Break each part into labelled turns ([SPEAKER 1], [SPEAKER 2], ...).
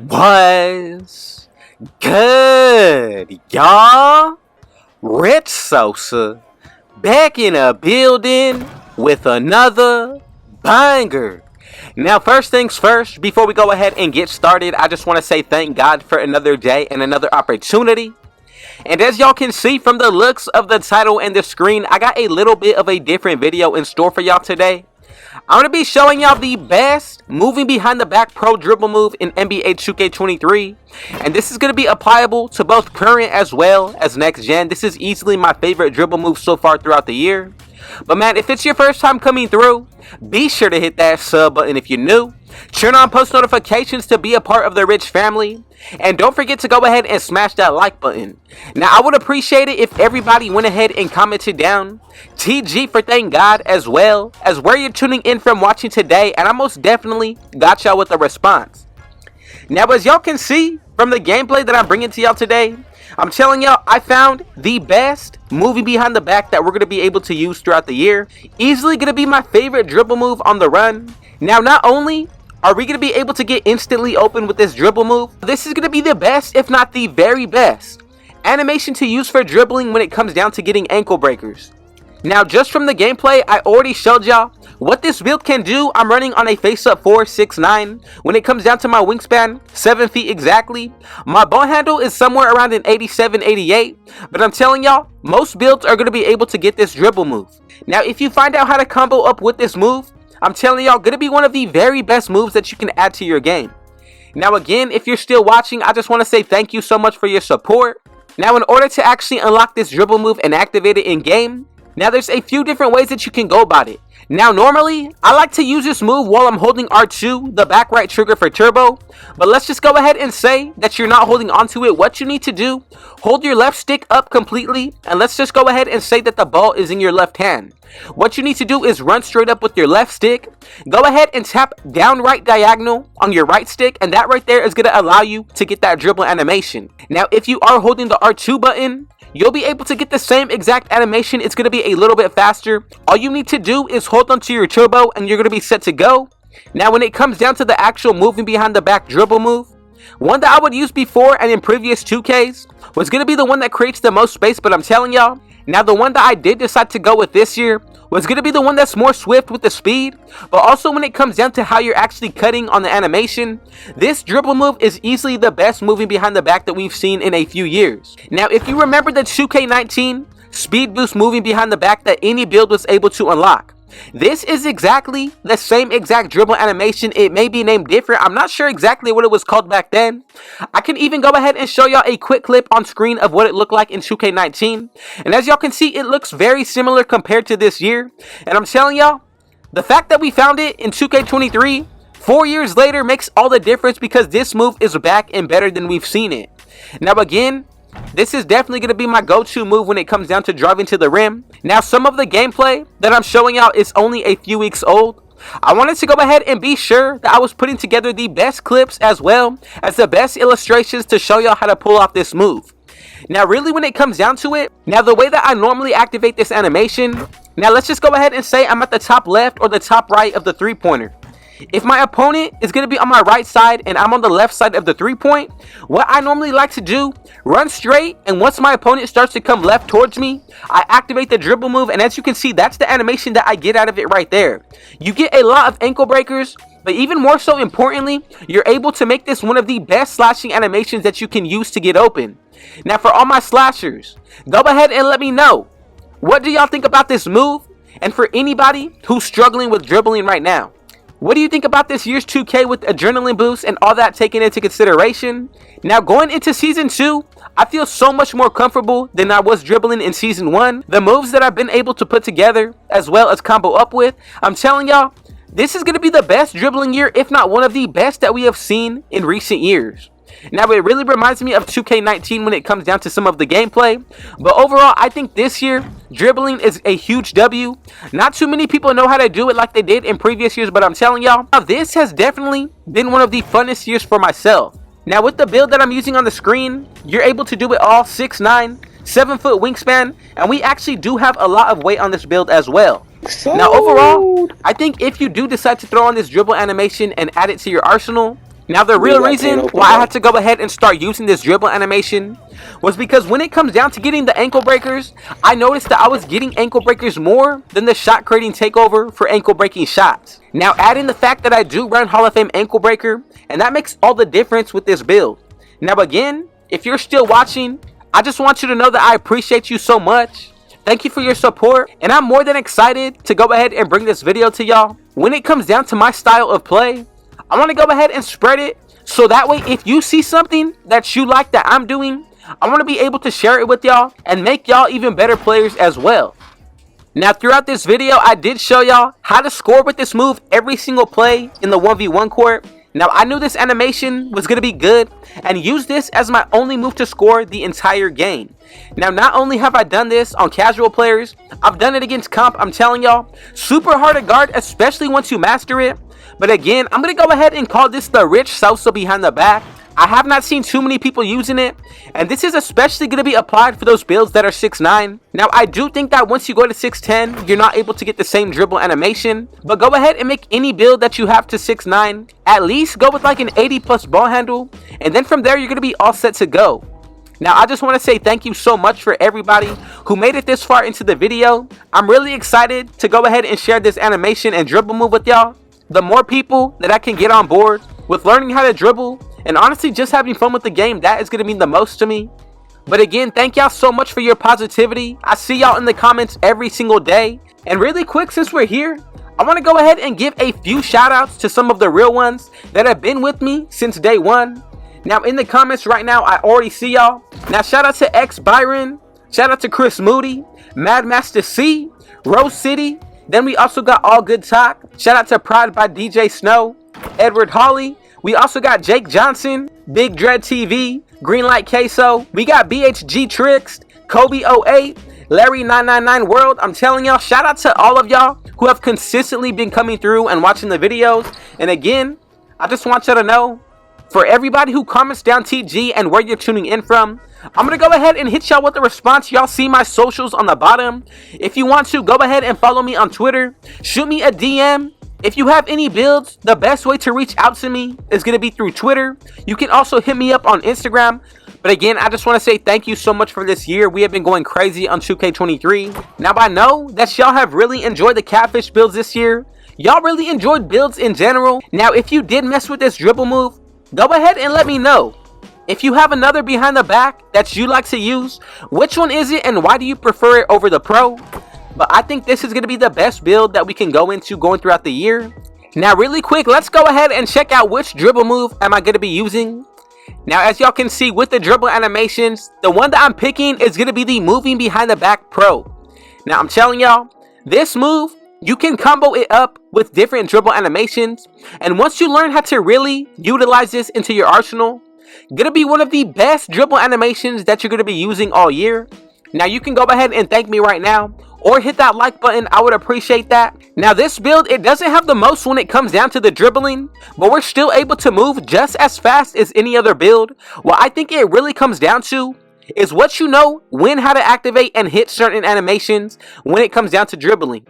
[SPEAKER 1] Was good, y'all? Rich Sosa back in a building with another banger. Now, first things first, before we go ahead and get started, I just want to say thank God for another day and another opportunity. And as y'all can see from the looks of the title and the screen, I got a little bit of a different video in store for y'all today. I'm going to be showing y'all the best moving behind the back pro dribble move in NBA 2K23. And this is going to be applicable to both current as well as next gen. This is easily my favorite dribble move so far throughout the year. But man, if it's your first time coming through, be sure to hit that sub button if you're new. Turn on post notifications to be a part of the Rich family. And don't forget to go ahead and smash that like button. Now, I would appreciate it if everybody went ahead and commented down TG for thank God, as well as where you're tuning in from watching today. And I most definitely got y'all with a response. Now, as y'all can see from the gameplay that I'm bringing to y'all today, I'm telling y'all, I found the best moving behind the back that we're going to be able to use throughout the year. Easily going to be my favorite dribble move on the run. Now, not only are we going to be able to get instantly open with this dribble move, this is going to be the best, if not the very best, animation to use for dribbling when it comes down to getting ankle breakers. Now, just from the gameplay, I already showed y'all what this build can do. I'm running on a face-up 4'6'9". When it comes down to my wingspan, 7 feet exactly. My ball handle is somewhere around an 87, 88. But I'm telling y'all, most builds are going to be able to get this dribble move. Now, if you find out how to combo up with this move, I'm telling y'all, going to be one of the very best moves that you can add to your game. Now, again, if you're still watching, I just want to say thank you so much for your support. Now, in order to actually unlock this dribble move and activate it in game, now there's a few different ways that you can go about it. Now, normally, I like to use this move while I'm holding R2, the back right trigger for turbo. But let's just go ahead and say that you're not holding onto it. What you need to do, hold your left stick up completely. And let's just go ahead and say that the ball is in your left hand. What you need to do is run straight up with your left stick. Go ahead and tap down right diagonal on your right stick. And that right there is going to allow you to get that dribble animation. Now, if you are holding the R2 button, you'll be able to get the same exact animation. It's going to be a little bit faster. All you need to do is hold onto your turbo and you're going to be set to go. Now, when it comes down to the actual moving behind the back dribble move, one that I would use before and in previous 2Ks was going to be the one that creates the most space. But I'm telling y'all, now the one that I did decide to go with this year was going to be the one that's more swift with the speed. But also when it comes down to how you're actually cutting on the animation, this dribble move is easily the best moving behind the back that we've seen in a few years. Now, if you remember the 2K19 speed boost moving behind the back that any build was able to unlock, this is exactly the same exact dribble animation. It may be named different. I'm not sure exactly what it was called back then. I can even go ahead and show y'all a quick clip on screen of what it looked like in 2K19. And as y'all can see, it looks very similar compared to this year. And I'm telling y'all, the fact that we found it in 2K23 4 years later makes all the difference, because this move is back and better than we've seen it. Now, again, this is definitely going to be my go-to move when it comes down to driving to the rim. Now, some of the gameplay that I'm showing out is only a few weeks old. I wanted to go ahead and be sure that I was putting together the best clips as well as the best illustrations to show y'all how to pull off this move. Now, really, when it comes down to it, now the way that I normally activate this animation, now let's just go ahead and say I'm at the top left or the top right of the three-pointer. If my opponent is going to be on my right side and I'm on the left side of the 3-point, what I normally like to do, run straight, and once my opponent starts to come left towards me, I activate the dribble move, and as you can see, that's the animation that I get out of it right there. You get a lot of ankle breakers, but even more so importantly, you're able to make this one of the best slashing animations that you can use to get open. Now, for all my slashers, go ahead and let me know, what do y'all think about this move? And for anybody who's struggling with dribbling right now, what do you think about this year's 2K with adrenaline boost and all that taken into consideration? Now, going into Season 2, I feel so much more comfortable than I was dribbling in Season 1. The moves that I've been able to put together, as well as combo up with, I'm telling y'all, this is going to be the best dribbling year, if not one of the best that we have seen in recent years. Now, it really reminds me of 2K19 when it comes down to some of the gameplay. But overall, I think this year, dribbling is a huge W. Not too many people know how to do it like they did in previous years, but I'm telling y'all, this has definitely been one of the funnest years for myself. Now, with the build that I'm using on the screen, you're able to do it all 6'9", 7-foot wingspan, and we actually do have a lot of weight on this build as well. Now, overall, I think if you do decide to throw on this dribble animation and add it to your arsenal, Now the real reason why I had to go ahead and start using this dribble animation was because when it comes down to getting the ankle breakers, I noticed that I was getting ankle breakers more than the shot creating takeover for ankle breaking shots. Now add in the fact that I do run Hall of Fame ankle breaker, and that makes all the difference with this build. Now again, if you're still watching, I just want you to know that I appreciate you so much. Thank you for your support, and I'm more than excited to go ahead and bring this video to y'all. When it comes down to my style of play, I want to go ahead and spread it so that way if you see something that you like that I'm doing, I want to be able to share it with y'all and make y'all even better players as well. Now throughout this video, I did show y'all how to score with this move every single play in the 1v1 court. Now I knew this animation was going to be good and use this as my only move to score the entire game. Now not only have I done this on casual players, I've done it against comp. I'm telling y'all, super hard to guard, especially once you master it. But again, I'm going to go ahead and call this the Rich Sosa behind the back. I have not seen too many people using it, and this is especially going to be applied for those builds that are 6'9". Now I do think that once you go to 6'10", you're not able to get the same dribble animation, but go ahead and make any build that you have to 6'9". At least go with like an 80 plus ball handle, and then from there you're going to be all set to go. Now I just want to say thank you so much for everybody who made it this far into the video. I'm really excited to go ahead and share this animation and dribble move with y'all. The more people that I can get on board with learning how to dribble and honestly just having fun with the game, that is going to mean the most to me. But again, thank y'all so much for your positivity. I see y'all in the comments every single day. And really quick, since we're here, I want to go ahead and give a few shout outs to some of the real ones that have been with me since day one. Now in the comments right now, I already see y'all. Now shout out to X Byron, shout out to Chris Moody, Mad Master C, Rose City. Then we also got All Good Talk. Shout out to Pride by DJ Snow, Edward Hawley. We also got Jake Johnson, Big Dread TV, Greenlight Queso. We got BHG Tricks, Kobe 08, Larry 999 World. I'm telling y'all, shout out to all of y'all who have consistently been coming through and watching the videos. And again, I just want y'all to know, for everybody who comments down TG and where you're tuning in from, I'm going to go ahead and hit y'all with a response. Y'all see my socials on the bottom. If you want to, go ahead and follow me on Twitter. Shoot me a DM. If you have any builds, the best way to reach out to me is going to be through Twitter. You can also hit me up on Instagram. But again, I just want to say thank you so much for this year. We have been going crazy on 2K23. Now I know that y'all have really enjoyed the catfish builds this year. Y'all really enjoyed builds in general. Now if you did mess with this dribble move, go ahead and let me know. If you have another behind the back that you like to use, which one is it and why do you prefer it over the pro? But I think this is going to be the best build that we can go into going throughout the year. Now really quick, let's go ahead and check out which dribble move am I going to be using. Now as y'all can see with the dribble animations, the one that I'm picking is going to be the moving behind the back pro. Now I'm telling y'all, this move, you can combo it up with different dribble animations, and once you learn how to really utilize this into your arsenal, gonna be one of the best dribble animations that you're gonna be using all year. Now you can go ahead and thank me right now or hit that like button. I would appreciate that. Now this build, it doesn't have the most when it comes down to the dribbling, but we're still able to move just as fast as any other build. What I think it really comes down to is what you know when how to activate and hit certain animations when it comes down to dribbling.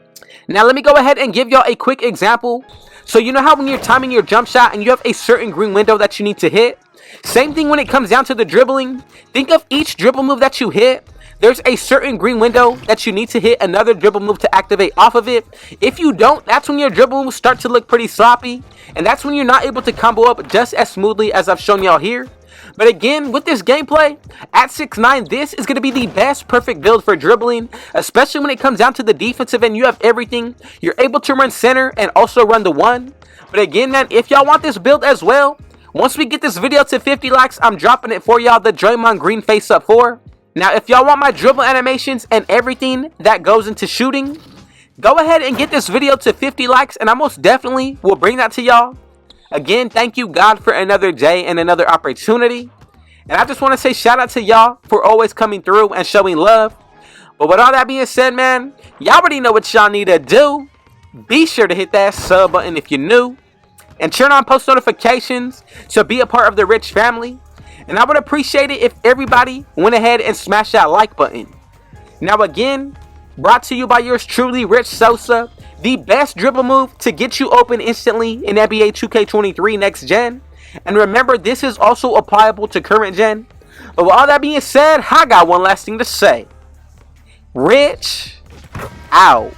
[SPEAKER 1] Now let me go ahead and give y'all a quick example. So you know how when you're timing your jump shot and you have a certain green window that you need to hit? Same thing when it comes down to the dribbling. Think of each dribble move that you hit. There's a certain green window that you need to hit another dribble move to activate off of it. If you don't, that's when your dribble moves start to look pretty sloppy. And that's when you're not able to combo up just as smoothly as I've shown y'all here. But again, with this gameplay, at 6'9", this is going to be the best perfect build for dribbling, especially when it comes down to the defensive end. You have everything. You're able to run center and also run the one. But again, man, if y'all want this build as well, once we get this video to 50 likes, I'm dropping it for y'all, the Draymond Green face up 4. Now, if y'all want my dribble animations and everything that goes into shooting, go ahead and get this video to 50 likes, and I most definitely will bring that to y'all. Again, thank you, God, for another day and another opportunity. And I just want to say shout out to y'all for always coming through and showing love. But with all that being said, man, y'all already know what y'all need to do. Be sure to hit that sub button if you're new. And turn on post notifications to be a part of the Rich family. And I would appreciate it if everybody went ahead and smashed that like button. Now again, brought to you by yours truly, Rich Sosa. The best dribble move to get you open instantly in NBA 2K23 Next Gen. And remember, this is also applicable to current gen. But with all that being said, I got one last thing to say. Rich out.